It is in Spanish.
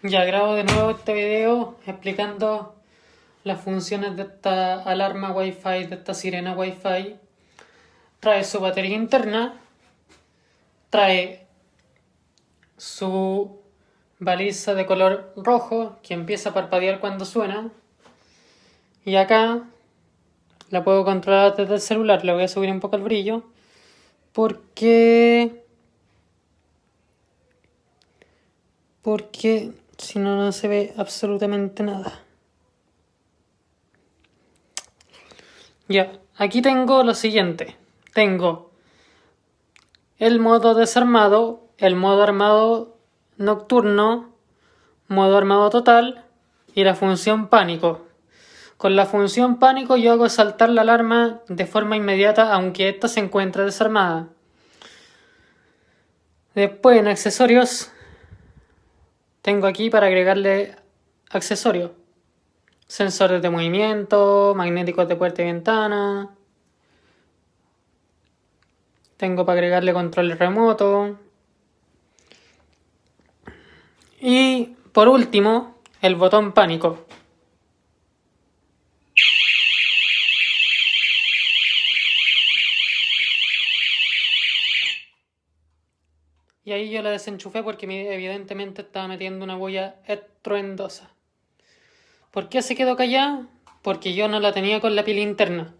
Ya grabo de nuevo este video explicando las funciones de esta alarma Wi-Fi, de esta sirena Wi-Fi. Trae su batería interna, trae su baliza de color rojo que empieza a parpadear cuando suena. Y acá la puedo controlar desde el celular. Le voy a subir un poco el brillo porque si no, no se ve absolutamente nada. Ya, aquí tengo lo siguiente. Tengo el modo desarmado, el modo armado nocturno, modo armado total y la función pánico. Con la función pánico yo hago saltar la alarma de forma inmediata aunque ésta se encuentre desarmada. Después en accesorios tengo aquí para agregarle accesorios. Sensores de movimiento, magnéticos de puerta y ventana. Tengo para agregarle control remoto. Y por último, el botón pánico. Y ahí yo la desenchufé porque evidentemente estaba metiendo una bulla estruendosa. ¿Por qué se quedó callada? Porque yo no la tenía con la pila interna.